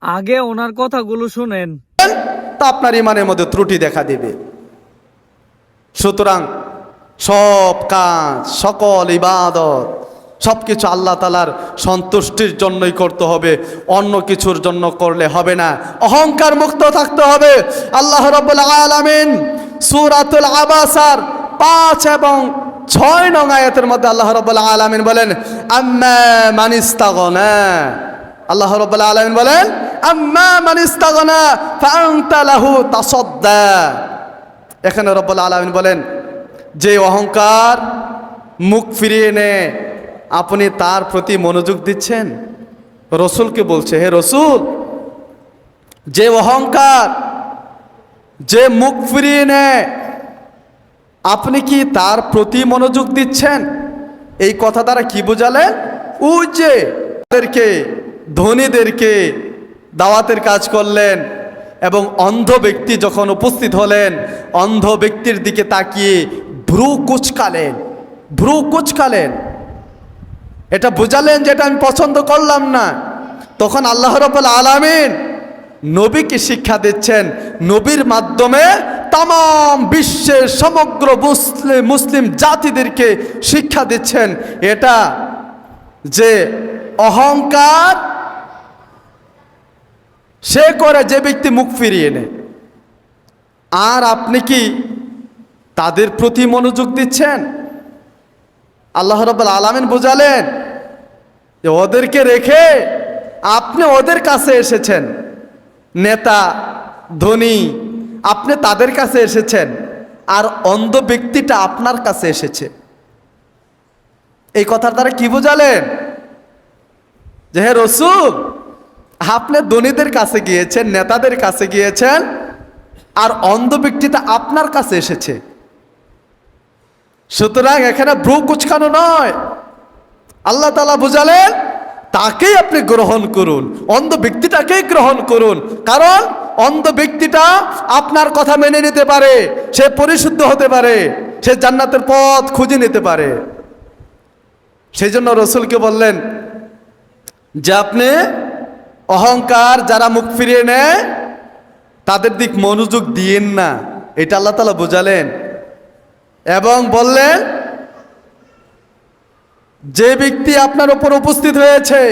আগে ওনার কথাগুলো শুনেন, তা আপনার ইমানের মধ্যে ত্রুটি দেখা দেবে। সুতরাং সব কাজ, সকল ইবাদত, সবকিছু আল্লাহ তাআলার সন্তুষ্টির জন্যই করতে হবে, অন্য কিছুর জন্য করলে হবে না। অহংকার মুক্ত থাকতে হবে। আল্লাহ রাব্বুল আলামিন সূরাতুল আবাসার 5 এবং 6 নং আয়াতের মধ্যে আল্লাহ রাব্বুল আলামিন বলেন, আম্মা মান ইস্তাগনা। আল্লাহ রাব্বুল আলামিন বলেন, আম্মা মান ইস্তাগনা ফাআনতা লাহু তাসাদ্দা। এখানে রাব্বুল আলামিন বলেন, যে অহংকার মুখ ফিরিয়ে নেয়, আপনি তার প্রতি মনোযোগ দিচ্ছেন? রসুলকে বলছে, হে রসুল, যে অহংকার, যে মুখ ফিরিয়ে নেয়, আপনি কি তার প্রতি মনোযোগ দিচ্ছেন? এই কথা দ্বারা কি বোঝালেন? ওই যে ধনীদেরকে দাওয়াতের কাজ করলেন এবং অন্ধ ব্যক্তি যখন উপস্থিত হলেন, অন্ধ ব্যক্তির দিকে তাকিয়ে ভ্রু কুচকালেন, এটা বুঝালেন যেটা আমি পছন্দ করলাম না। তখন আল্লাহ রাব্বুল আলামিন নবীকে শিক্ষা দিচ্ছেন, নবীর মাধ্যমে তাম বিশ্বের সমগ্র মুসলিম জাতিদেরকে শিক্ষা দিচ্ছেন, এটা যে অহংকার সে করে যে ব্যক্তি মুখ ফিরিয়ে নেয়। আর আপনি কি তাদের প্রতি মনোযোগ দিচ্ছেন? আল্লাহ রাব্বুল আলামিন বোঝালেন যে ওদেরকে রেখে আপনি ওদের কাছে এসেছেন, নেতা ধনী, আপনি তাদের কাছে এসেছেন, আর অন্ধ ব্যক্তিটা আপনার কাছে এসেছে। এই কথার দ্বারা কি বোঝালেন? যে হে রাসূল, আপনি ধনীদের কাছে গিয়েছেন, নেতাদের কাছে গিয়েছেন, আর অন্ধ ব্যক্তিটা আপনার কাছে এসেছে। সুতরাং এখানে ভ্রু কুচকানো নয়, আল্লাহ তাআলা বুঝালেন তাকেই আপনি গ্রহণ করুন, অন্ধ ব্যক্তিটাকেই গ্রহণ করুন। কারণ অন্ধ ব্যক্তিটা আপনার কথা মেনে নিতে পারে, সে পরিশুদ্ধ হতে পারে, সে জান্নাতের পথ খুঁজে নিতে পারে। সেই জন্য রসুলকে বললেন যে আপনি অহংকার যারা মুখ ফিরিয়ে নেয় তাদের দিক মনোযোগ দিয়েন না, এটা আল্লাহ তাআলা বোঝালেন। এবং বললেন, যে ব্যক্তি আপনার উপর উপস্থিত হয়েছে